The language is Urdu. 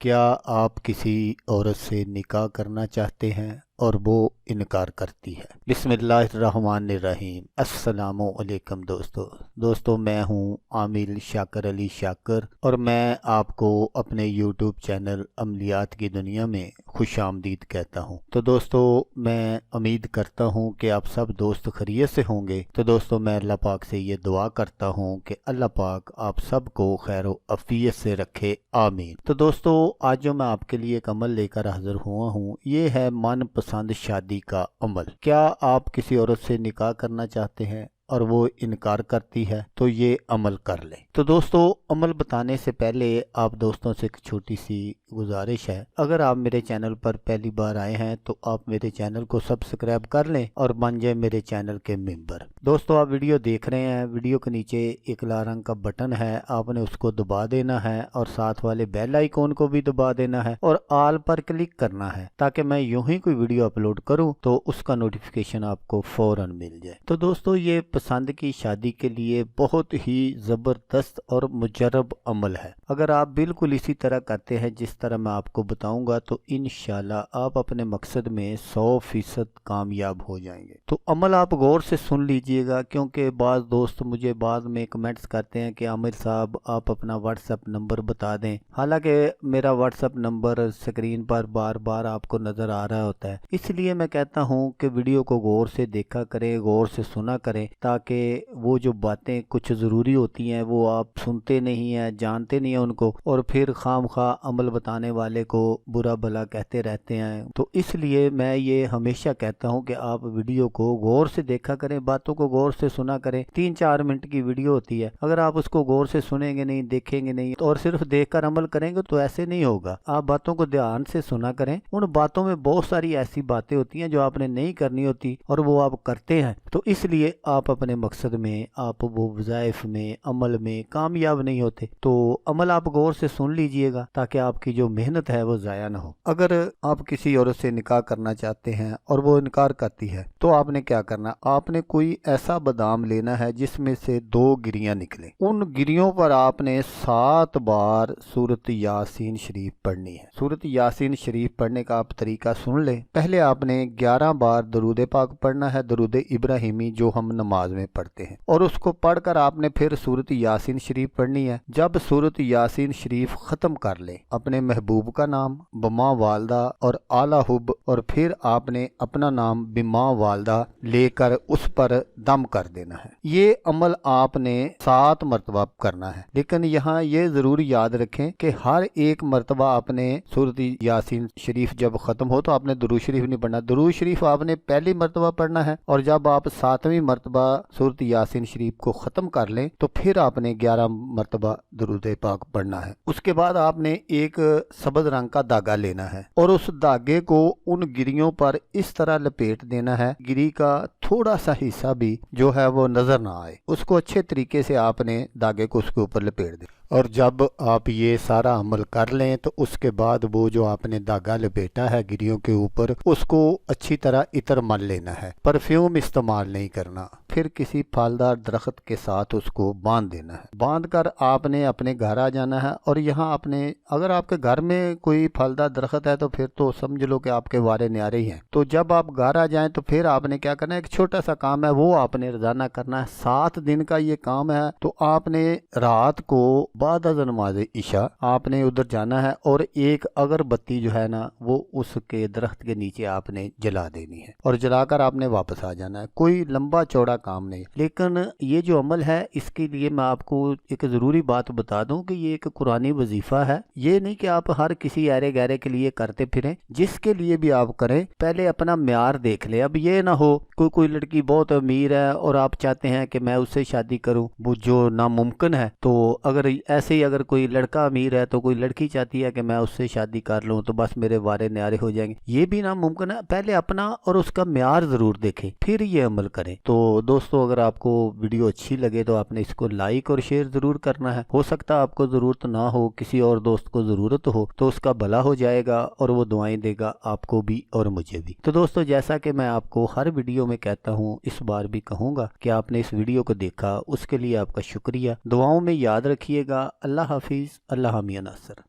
کیا آپ کسی عورت سے نکاح کرنا چاہتے ہیں اور وہ انکار کرتی ہے؟ بسم اللہ الرحمن الرحیم۔ السلام علیکم دوستو میں ہوں عامل شاکر علی شاکر اور میں آپ کو اپنے یوٹیوب چینل عملیات کی دنیا میں خوش آمدید کہتا ہوں۔ تو دوستو میں امید کرتا ہوں کہ آپ سب دوست خیریت سے ہوں گے۔ تو دوستو میں اللہ پاک سے یہ دعا کرتا ہوں کہ اللہ پاک آپ سب کو خیر و عافیت سے رکھے، آمین۔ تو دوستو آج جو میں آپ کے لیے ایک عمل لے کر حاضر ہوا ہوں، یہ ہے من پسند شادی کا عمل۔ کیا آپ کسی عورت سے نکاح کرنا چاہتے ہیں اور وہ انکار کرتی ہے تو یہ عمل کر لیں۔ تو دوستو عمل بتانے سے پہلے آپ دوستوں سے ایک چھوٹی سی گزارش ہے، اگر آپ میرے چینل پر پہلی بار آئے ہیں تو آپ میرے چینل کو سبسکرائب کر لیں اور بن جائیں میرے چینل کے ممبر۔ دوستو آپ ویڈیو دیکھ رہے ہیں، ویڈیو کے نیچے ایک لال رنگ کا بٹن ہے، آپ نے اس کو دبا دینا ہے اور ساتھ والے بیل آئیکن کو بھی دبا دینا ہے اور آل پر کلک کرنا ہے تاکہ میں یوں ہی کوئی ویڈیو اپلوڈ کروں تو اس کا نوٹیفیکیشن آپ کو فوراً مل جائے۔ تو دوستو یہ پسند کی شادی کے لیے بہت ہی زبردست اور مجرب عمل ہے۔ اگر آپ بالکل اسی طرح کرتے ہیں جس طرح میں آپ کو بتاؤں گا تو انشاءاللہ آپ اپنے مقصد میں 100% کامیاب ہو جائیں گے۔ تو عمل آپ غور سے سن لیجئے گا، کیونکہ بعض دوست مجھے بعد میں کمنٹس کرتے ہیں کہ عامر صاحب آپ اپنا واٹس ایپ نمبر بتا دیں، حالانکہ میرا واٹس ایپ نمبر سکرین پر بار بار آپ کو نظر آ رہا ہوتا ہے۔ اس لیے میں کہتا ہوں کہ ویڈیو کو غور سے دیکھا کریں، غور سے سنا کریں، تاکہ وہ جو باتیں کچھ ضروری ہوتی ہیں وہ آپ سنتے نہیں ہیں، جانتے نہیں ہیں ان کو، اور پھر خام خواہ عمل بتانے والے کو برا بھلا کہتے رہتے ہیں۔ تو اس لیے میں یہ ہمیشہ کہتا ہوں کہ آپ ویڈیو کو غور سے دیکھا کریں، باتوں کو غور سے سنا کریں۔ 3-4 منٹ کی ویڈیو ہوتی ہے، اگر آپ اس کو غور سے سنیں گے نہیں، دیکھیں گے نہیں اور صرف دیکھ کر عمل کریں گے تو ایسے نہیں ہوگا۔ آپ باتوں کو دھیان سے سنا کریں، ان باتوں میں بہت ساری ایسی باتیں ہوتی ہیں جو آپ نے نہیں کرنی ہوتی اور وہ آپ کرتے ہیں، تو اس لیے آپ اپنے مقصد میں، آپ وہ وظائف میں، عمل میں کامیاب نہیں ہوتے۔ تو عمل آپ غور سے سن لیجئے گا تاکہ آپ کی جو محنت ہے وہ ضائع نہ ہو۔ اگر آپ کسی عورت سے نکاح کرنا چاہتے ہیں اور وہ انکار کرتی ہے تو آپ نے کیا کرنا؟ آپ نے کوئی ایسا بادام لینا ہے جس میں سے 2 گریاں نکلیں، ان گریوں پر آپ نے 7 بار سورۃ یاسین شریف پڑھنی ہے۔ سورۃ یاسین شریف پڑھنے کا آپ طریقہ سن لیں۔ پہلے آپ نے 11 بار درود پاک پڑھنا ہے، درود ابراہیمی جو ہم نماز میں پڑھتے ہیں، اور اس کو پڑھ کر آپ نے پھر سورۃ یاسین شریف پڑھنی ہے۔ جب سورۃ یاسین شریف ختم کر لیں، اپنے محبوب کا نام بما والدہ اور اعلی حب، اور پھر آپ نے اپنا نام بما والدہ لے کر اس پر دم کر دینا ہے۔ یہ عمل آپ نے 7 مرتبہ کرنا ہے، لیکن یہاں یہ ضرور یاد رکھیں کہ ہر ایک مرتبہ آپ نے سورۃ یاسین شریف جب ختم ہو تو آپ نے درود شریف نہیں پڑھنا۔ درود شریف آپ نے پہلی مرتبہ پڑھنا ہے، اور جب آپ 7ویں مرتبہ سورۃ یاسین شریف کو ختم کر لیں تو پھر آپ نے 11 مرتبہ درود پاک پڑھنا ہے۔ اس کے بعد آپ نے ایک سبز رنگ کا دھاگا لینا ہے اور اس دھاگے کو ان گریوں پر اس طرح لپیٹ دینا ہے، گری کا تھوڑا سا حصہ بھی جو ہے وہ نظر نہ آئے، اس کو اچھے طریقے سے آپ نے دھاگے کو اس کے اوپر لپیٹ دیں۔ اور جب آپ یہ سارا عمل کر لیں تو اس کے بعد وہ جو آپ نے دھاگا لپیٹا ہے گریوں کے اوپر، اس کو اچھی طرح عطر مل لینا ہے، پرفیوم استعمال نہیں کرنا۔ پھر کسی پھلدار درخت کے ساتھ اس کو باندھ دینا ہے، باندھ کر آپ نے اپنے گھر آ جانا ہے۔ اور یہاں آپ نے، اگر آپ کے گھر میں کوئی پھلدار درخت ہے تو پھر تو سمجھ لو کہ آپ کے وارے نیارے ہی ہیں۔ تو جب آپ گھر آ جائیں تو پھر آپ نے کیا کرنا ہے، ایک چھوٹا سا کام ہے وہ آپ نے روزانہ کرنا ہے، 7 دن کا یہ کام ہے۔ تو آپ نے رات کو بعد از نماز عشاء آپ نے ادھر جانا ہے اور ایک اگربتی جو ہے نا وہ اس کے درخت کے نیچے آپ نے جلا دینی ہے، اور جلا کر آپ نے واپس آ جانا ہے۔ کوئی لمبا چوڑا کام نہیں، لیکن یہ جو عمل ہے اس کے لیے میں آپ کو ایک ضروری بات بتا دوں کہ یہ ایک قرآنی وظیفہ ہے۔ یہ نہیں کہ آپ ہر کسی ایرے گہرے کے لیے کرتے پھریں، جس کے لیے بھی آپ کریں پہلے اپنا معیار دیکھ لیں۔ اب یہ نہ ہو کوئی لڑکی بہت امیر ہے اور آپ چاہتے ہیں کہ میں اس سے شادی کروں، وہ جو ناممکن ہے۔ تو اگر ایسے ہی اگر کوئی لڑکا امیر ہے تو کوئی لڑکی چاہتی ہے کہ میں اس سے شادی کر لوں تو بس میرے وارے نیارے ہو جائیں گے، یہ بھی ناممکن ہے۔ پہلے اپنا اور اس کا معیار ضرور دیکھیں پھر یہ عمل کریں۔ تو دوستو اگر آپ کو ویڈیو اچھی لگے تو آپ نے اس کو لائک اور شیئر ضرور کرنا ہے۔ ہو سکتا ہے آپ کو ضرورت نہ ہو، کسی اور دوست کو ضرورت ہو تو اس کا بھلا ہو جائے گا اور وہ دعائیں دے گا آپ کو بھی اور مجھے بھی۔ تو دوستو جیسا کہ میں آپ کو ہر ویڈیو میں کہتا ہوں، اس بار بھی کہوں گا کہ آپ نے اس ویڈیو کو دیکھا، اس کے لیے آپ کا شکریہ۔ دعاؤں میں یاد رکھیے گا۔ اللہ حافظ، اللہ حامی ناصر۔